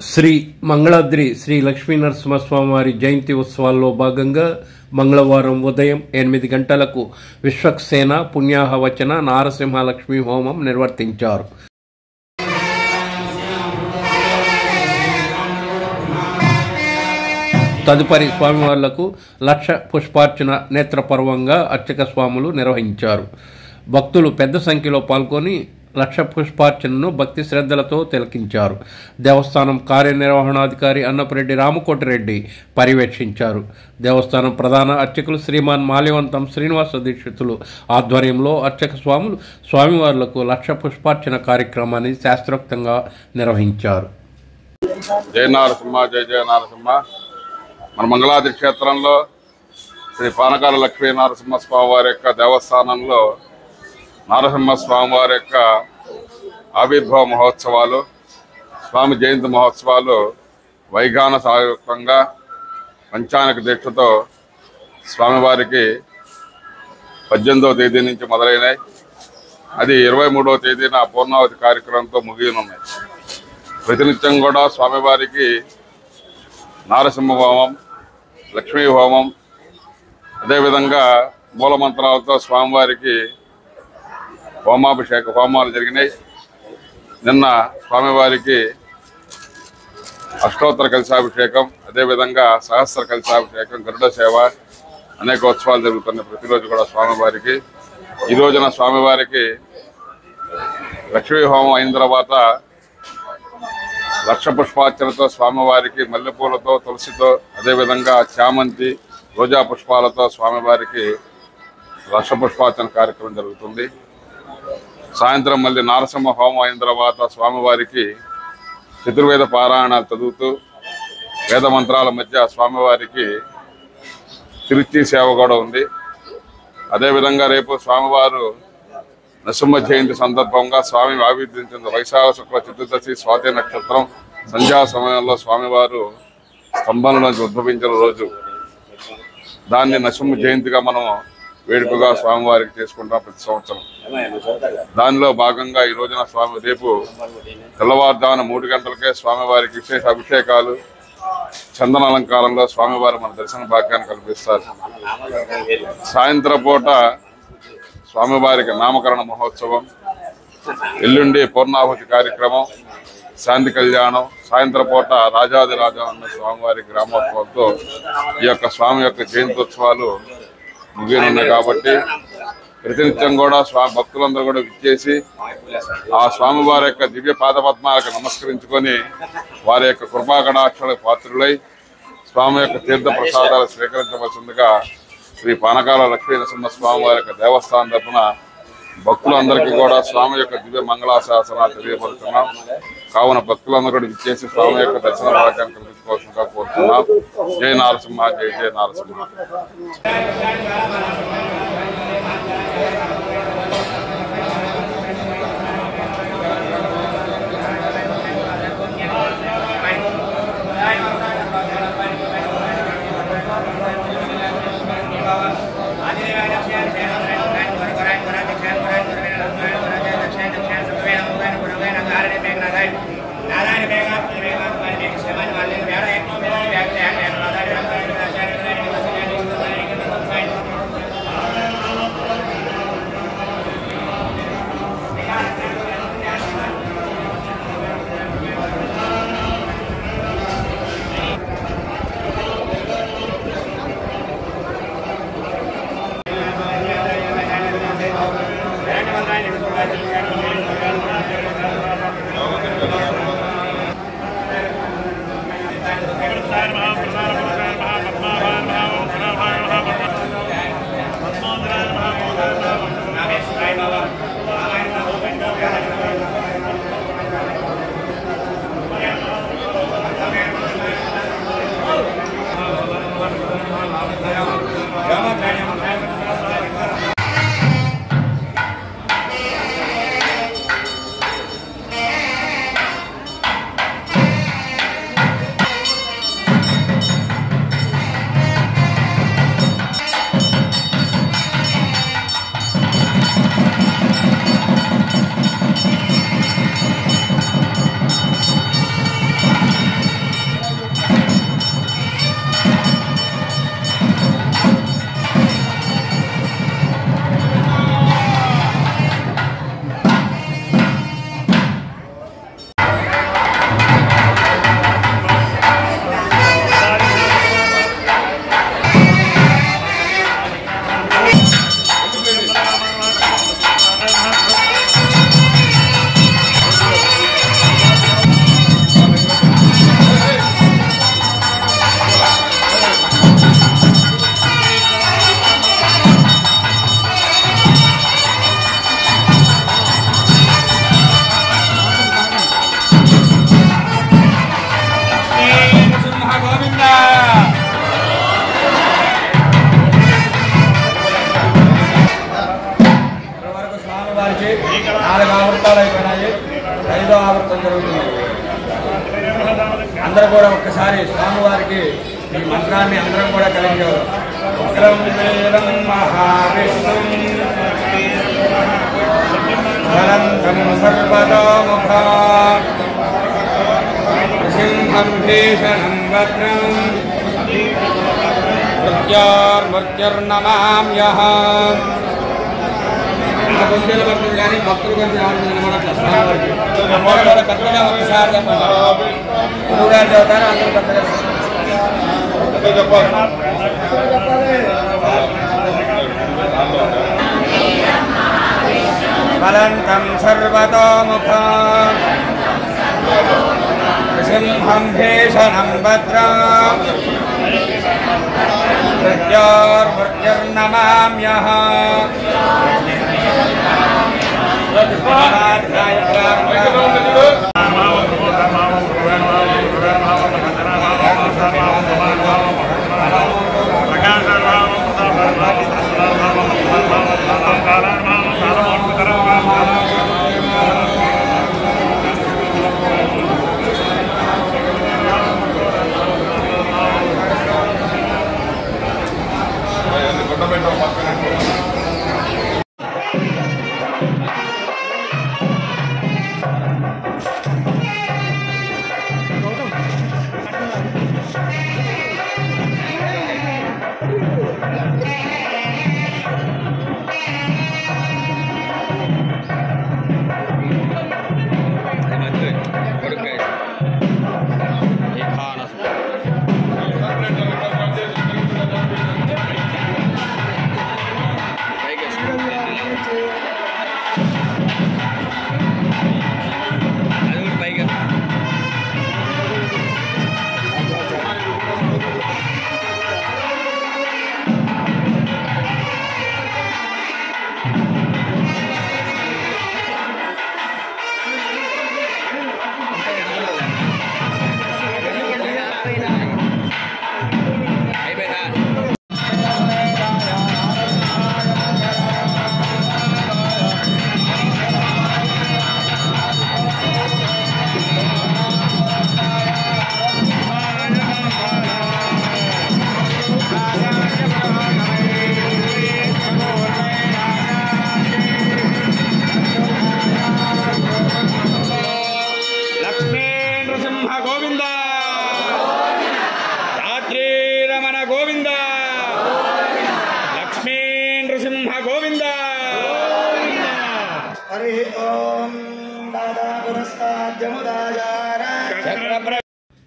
శ్రీ మంగళాద్రి శ్రీ లక్ష్మీనరసింహస్వామివారి జయంతి ఉత్సవాల్లో భాగంగా మంగళవారం ఉదయం 8 గంటలకు విశ్వక్సేన పుణ్యాహవచన నారసింహలక్ష్మీ హోమం నిర్వర్తించారు. తదుపరి స్వామివార్లకు లక్ష పుష్పార్చన నేత్రపర్వంగా అర్చక స్వాములు నిర్వహించారు. భక్తులు పెద్ద సంఖ్యలో పాల్గొని లక్ష పుష్పార్చనను భక్తి శ్రద్ధలతో తిలకించారు. దేవస్థానం కార్యనిర్వహణాధికారి అన్నపరెడ్డి రామకోటిరెడ్డి పర్యవేక్షించారు. దేవస్థానం ప్రధాన అర్చకులు శ్రీమాన్ మాల్యవంతం శ్రీనివాస దీక్షితులు ఆధ్వర్యంలో అర్చక స్వాములు స్వామివార్లకు లక్ష పుష్పార్చన కార్యక్రమాన్ని శాస్త్రోక్తంగా నిర్వహించారు. జయ నారసింహ, జయ జయ నారసింహ. మన మంగళాద్రి క్షేత్రంలో శ్రీ పానకాల లక్ష్మీ నరసింహ స్వామివారి యొక్క దేవస్థానంలో నరసింహ స్వామివారి యొక్క ఆవిర్భావ మహోత్సవాలు, స్వామి జయంతి మహోత్సవాలు వైగాన సాయుక్తంగా పంచానక దీక్షతో స్వామివారికి 18వ తేదీ నుంచి మొదలైనాయి. అది 23వ తేదీన పూర్ణావతి కార్యక్రమంతో ముగియనున్నాయి. ప్రతినిత్యం కూడా స్వామివారికి నారసింహ హోమం, లక్ష్మీ హోమం, అదేవిధంగా మూలమంత్రాలతో స్వామివారికి హోమాలు జరిగినాయి. నిన్న స్వామివారికి అష్టోత్తర కలశాభిషేకం, అదేవిధంగా సహస్ర కలశాభిషేకం, గరుడ సేవ, అనేక ఉత్సవాలు జరుగుతున్నాయి ప్రతిరోజు కూడా స్వామివారికి. ఈ రోజున స్వామివారికి లక్ష్మీ హోమం అయిన తర్వాత లక్ష పుష్పార్చనతో స్వామివారికి మల్లెపూలతో, తులసితో, అదేవిధంగా చామంతి, రోజా పుష్పాలతో స్వామివారికి లక్ష పుష్పార్చన కార్యక్రమం జరుగుతుంది. సాయంత్రం మళ్ళీ నారసింహ హోమం అయిన తర్వాత స్వామివారికి చతుర్వేద పారాయణాలు చదువుతూ వేద మంత్రాల మధ్య స్వామివారికి తిరుచి సేవ కూడా ఉంది. అదేవిధంగా రేపు స్వామివారు నరసింహ జయంతి సందర్భంగా స్వామి ఆవిర్భవించిన వైశాఖ శుక్ల చతుర్దశి స్వాతి నక్షత్రం సంధ్యా సమయంలో స్వామివారు స్తంభం నుంచి ఉద్భవించిన రోజు. దాన్ని నరసింహ జయంతిగా మనం వేడుకగా స్వామివారికి చేసుకుంటాం ప్రతి సంవత్సరం. దానిలో భాగంగా ఈ రోజున రేపు తెల్లవారుజామున 3 గంటలకే స్వామివారికి విశేష అభిషేకాలు, చందన అలంకారంలో స్వామివారు మన దర్శన భాగ్యాన్ని కల్పిస్తారు. సాయంత్రం పూట స్వామివారికి నామకరణ మహోత్సవం, ఎల్లుండి పూర్ణాహుతి కార్యక్రమం, శాంతి కళ్యాణం, సాయంత్రం పూట రాజాది రాజా అన్న స్వామివారి గ్రామోత్సవంతో ఈ యొక్క స్వామి యొక్క జయంతోత్సవాలు ముగియనున్నాయి. కాబట్టి ప్రతినిత్యం కూడా భక్తులందరూ కూడా విచ్చేసి ఆ స్వామివారి యొక్క దివ్య పాదపద్మాలకు నమస్కరించుకొని వారి యొక్క కృపాకటాక్షలకు పాత్రులై స్వామి యొక్క తీర్థ ప్రసాదాలు స్వీకరించవలసిందిగా శ్రీ పానకాల లక్ష్మీ నరసింహ స్వామివారి యొక్క దేవస్థానం తరఫున భక్తులందరికీ కూడా స్వామి యొక్క దివ్య మంగళాశాసనాలు తెలియపరుస్తున్నాం. కావున భక్తులందరూ కూడా విచ్చేసి స్వామి యొక్క దర్శన భాగ్యాన్ని కల్పించుకోవాల్సిందిగా కోరుతున్నాం. జయ నారసింహ, జయ జయ నారసింహ. స్వామివారికి 4 ఆవృత్తాలు అయిపోయినాయి, 5వ ఆవృత్తం జరుగుతుంది. అందరూ కూడా ఒక్కసారి స్వామివారికి ఈ మంత్రాన్ని అందరం కూడా కలిగేవారు. ఉగ్రం వీరం మహావిష్ణుం జ్వలంతం సర్వతోముఖం సింహం భీషణం వక్రం మృత్యోర్మృత్యుర్నమామ్యహం. కొంచెం పడుతుంది కానీ భక్తులు కొంచెం ఆడుతుంది పెద్దగా ఒకసారి గురువుగారు చదువుతారు, అందరూ పెద్దగా బలంతం సర్వతోముఖం సింహం భీషణం భద్రం మృత్యోర్మృత్యుర్నమామ్యహం.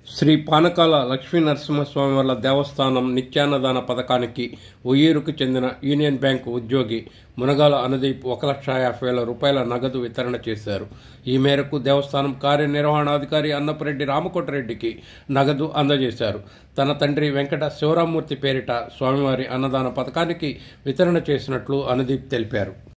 శ్రీ పానకాల లక్ష్మీ నరసింహస్వామి వార్ల దేవస్థానం నిత్యాన్నదాన పథకానికి ఉయ్యూరుకు చెందిన యూనియన్ బ్యాంకు ఉద్యోగి మునగాల అనుదీప్ 1,50,000 రూపాయల నగదు వితరణ చేశారు. ఈ మేరకు దేవస్థానం కార్యనిర్వహణాధికారి అన్నపరెడ్డి రామకోటరెడ్డికి నగదు అందజేశారు. తన తండ్రి వెంకట శివరామూర్తి పేరిట స్వామివారి అన్నదాన పథకానికి వితరణ చేసినట్లు అనుదీప్ తెలిపారు.